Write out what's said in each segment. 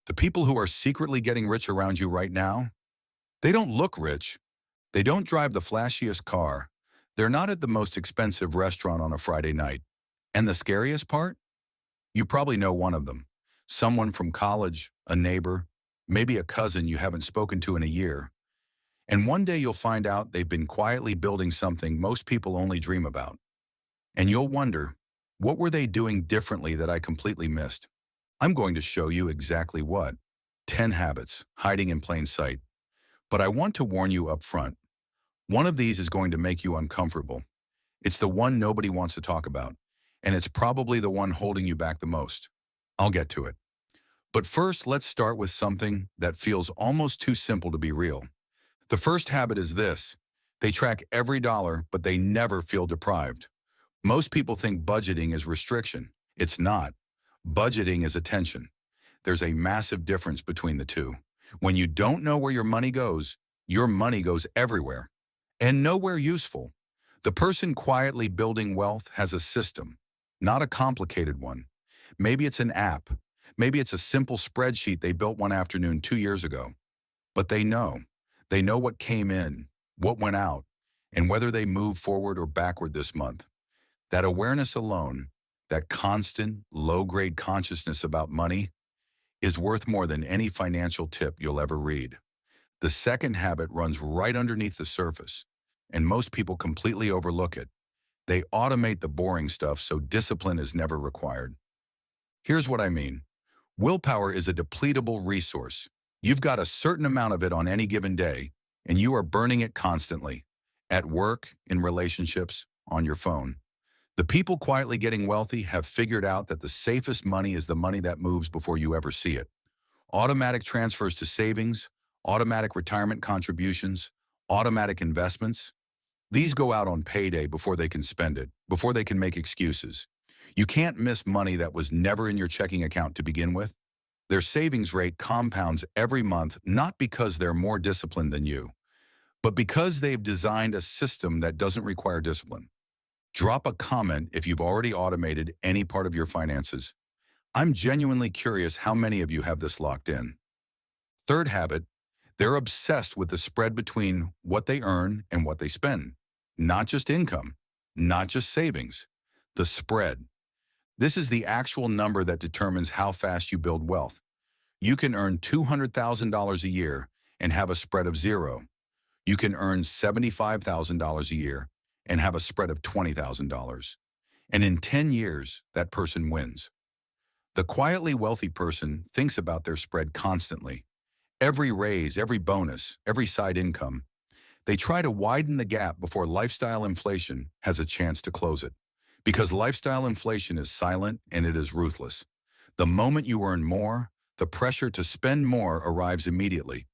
The people who are secretly getting rich around you right now, they don't look rich. They don't drive the flashiest car. They're not at the most expensive restaurant on a Friday night. And the scariest part? You probably know one of them. Someone from college, a neighbor, maybe a cousin you haven't spoken to in a year. And one day you'll find out they've been quietly building something most people only dream about. And you'll wonder, what were they doing differently that I completely missed? I'm going to show you exactly what. 10 habits hiding in plain sight. But I want to warn you up front. One of these is going to make you uncomfortable. It's the one nobody wants to talk about, and it's probably the one holding you back the most. I'll get to it. But first, let's start with something that feels almost too simple to be real. The first habit is this. They track every dollar, but they never feel deprived. Most people think budgeting is restriction. It's not. Budgeting is attention. There's a massive difference between the two. When you don't know where your money goes everywhere and nowhere useful. The person quietly building wealth has a system, not a complicated one. Maybe it's an app. Maybe it's a simple spreadsheet they built one afternoon 2 years ago. But they know. They know what came in, what went out, and whether they move forward or backward this month. That awareness alone, that constant, low-grade consciousness about money, is worth more than any financial tip you'll ever read. The second habit runs right underneath the surface, and most people completely overlook it. They automate the boring stuff so discipline is never required. Here's what I mean. Willpower is a depletable resource. You've got a certain amount of it on any given day, and you are burning it constantly. At work, in relationships, on your phone. The people quietly getting wealthy have figured out that the safest money is the money that moves before you ever see it. Automatic transfers to savings, automatic retirement contributions, automatic investments. These go out on payday before they can spend it, before they can make excuses. You can't miss money that was never in your checking account to begin with. Their savings rate compounds every month, not because they're more disciplined than you, but because they've designed a system that doesn't require discipline. Drop a comment if you've already automated any part of your finances. I'm genuinely curious how many of you have this locked in. Third habit, they're obsessed with the spread between what they earn and what they spend. Not just income, not just savings, the spread. This is the actual number that determines how fast you build wealth. You can earn $200,000 a year and have a spread of zero. You can earn $75,000 a year and have a spread of $20,000. And in 10 years, that person wins. The quietly wealthy person thinks about their spread constantly. Every raise, every bonus, every side income. They try to widen the gap before lifestyle inflation has a chance to close it. Because lifestyle inflation is silent and it is ruthless. The moment you earn more, the pressure to spend more arrives immediately.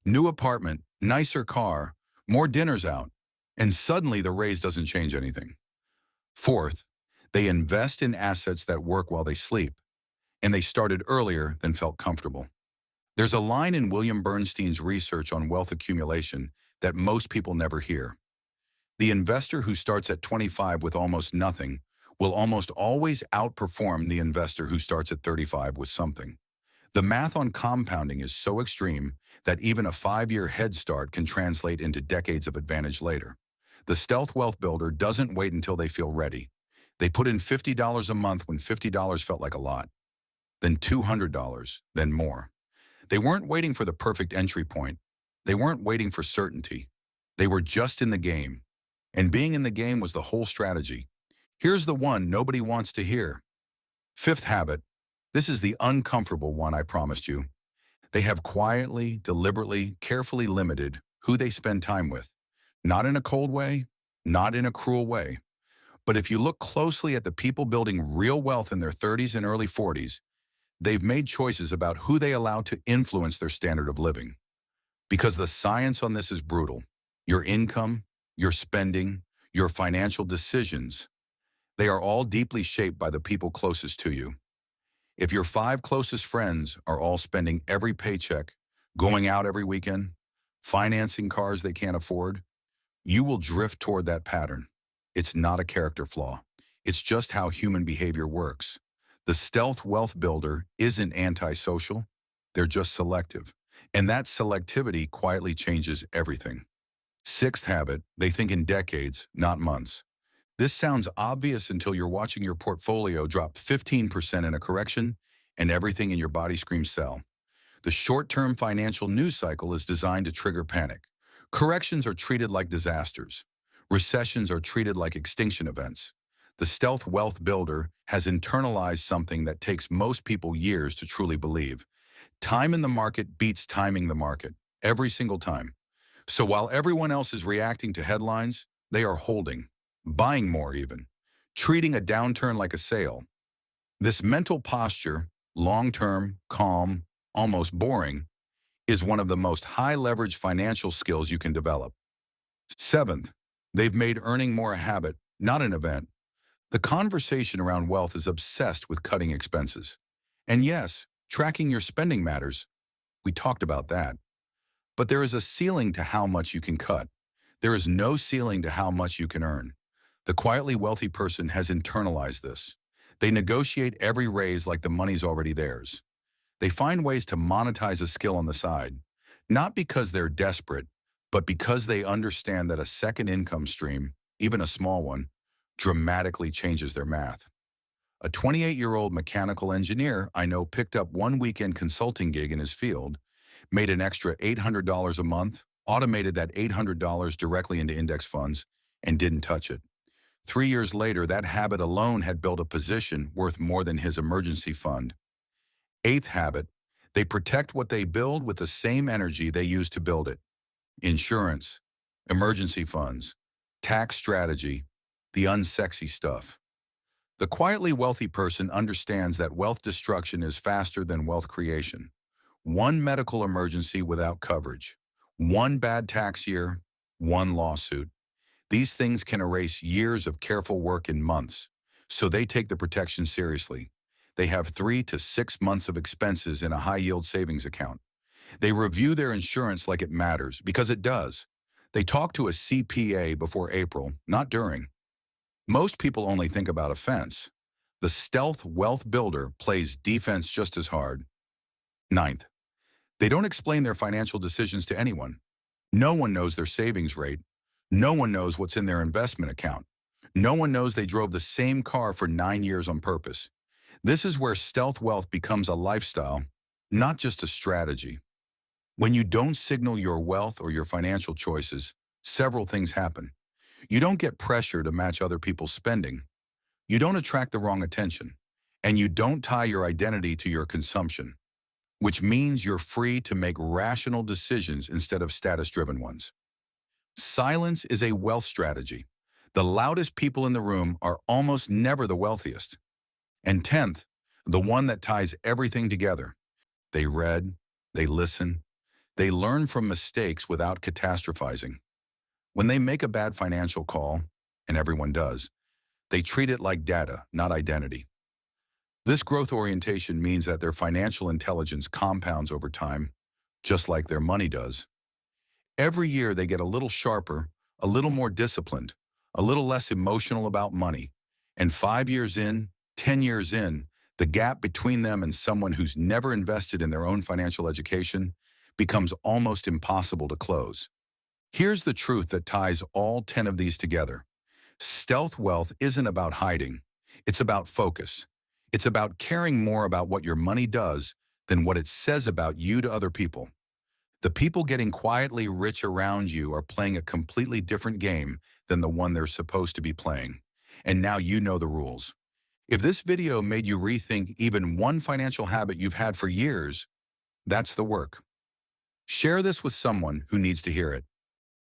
New apartment, nicer car, more dinners out, and suddenly the raise doesn't change anything. Fourth, they invest in assets that work while they sleep, and they started earlier than felt comfortable. There's a line in William Bernstein's research on wealth accumulation that most people never hear. The investor who starts at 25 with almost nothing will almost always outperform the investor who starts at 35 with something. The math on compounding is so extreme that even a 5-year head start can translate into decades of advantage later. The stealth wealth builder doesn't wait until they feel ready. They put in $50 a month when $50 felt like a lot, then $200, then more. They weren't waiting for the perfect entry point. They weren't waiting for certainty. They were just in the game. And being in the game was the whole strategy. Here's the one nobody wants to hear. Fifth habit. This is the uncomfortable one I promised you. They have quietly, deliberately, carefully limited who they spend time with. Not in a cold way, not in a cruel way. But if you look closely at the people building real wealth in their 30s and early 40s, they've made choices about who they allow to influence their standard of living. Because the science on this is brutal. Your income, your spending, your financial decisions, they are all deeply shaped by the people closest to you. If your 5 closest friends are all spending every paycheck, going out every weekend, financing cars they can't afford, you will drift toward that pattern. It's not a character flaw. It's just how human behavior works. The stealth wealth builder isn't antisocial. They're just selective. And that selectivity quietly changes everything. Sixth habit, they think in decades, not months. This sounds obvious until you're watching your portfolio drop 15% in a correction and everything in your body screams sell. The short-term financial news cycle is designed to trigger panic. Corrections are treated like disasters. Recessions are treated like extinction events. The stealth wealth builder has internalized something that takes most people years to truly believe. Time in the market beats timing the market, every single time. So while everyone else is reacting to headlines, they are holding, buying more even, treating a downturn like a sale. This mental posture, long-term, calm, almost boring, is one of the most high-leverage financial skills you can develop. Seventh, they've made earning more a habit, not an event. The conversation around wealth is obsessed with cutting expenses. And yes, tracking your spending matters. We talked about that. But there is a ceiling to how much you can cut. There is no ceiling to how much you can earn. The quietly wealthy person has internalized this. They negotiate every raise like the money's already theirs. They find ways to monetize a skill on the side, not because they're desperate, but because they understand that a second income stream, even a small one, dramatically changes their math. A 28-year-old mechanical engineer I know picked up one weekend consulting gig in his field, made an extra $800 a month, automated that $800 directly into index funds, and didn't touch it. 3 years later, that habit alone had built a position worth more than his emergency fund. Eighth habit, they protect what they build with the same energy they use to build it. Insurance, emergency funds, tax strategy, the unsexy stuff. The quietly wealthy person understands that wealth destruction is faster than wealth creation. One medical emergency without coverage, one bad tax year, one lawsuit. These things can erase years of careful work in months, so they take the protection seriously. They have 3 to 6 months of expenses in a high-yield savings account. They review their insurance like it matters, because it does. They talk to a CPA before April, not during. Most people only think about offense. The stealth wealth builder plays defense just as hard. Ninth, they don't explain their financial decisions to anyone. No one knows their savings rate. No one knows what's in their investment account. No one knows they drove the same car for 9 years on purpose. This is where stealth wealth becomes a lifestyle, not just a strategy. When you don't signal your wealth or your financial choices, several things happen. You don't get pressure to match other people's spending. You don't attract the wrong attention. And you don't tie your identity to your consumption, which means you're free to make rational decisions instead of status-driven ones. Silence is a wealth strategy. The loudest people in the room are almost never the wealthiest. And 10th, the one that ties everything together. They read, they listen, they learn from mistakes without catastrophizing. When they make a bad financial call, and everyone does, they treat it like data, not identity. This growth orientation means that their financial intelligence compounds over time, just like their money does. Every year they get a little sharper, a little more disciplined, a little less emotional about money. And 5 years in, 10 years in, the gap between them and someone who's never invested in their own financial education becomes almost impossible to close. Here's the truth that ties all 10 of these together. Stealth wealth isn't about hiding. It's about focus. It's about caring more about what your money does than what it says about you to other people. The people getting quietly rich around you are playing a completely different game than the one they're supposed to be playing. And now you know the rules. If this video made you rethink even one financial habit you've had for years, that's the work. Share this with someone who needs to hear it.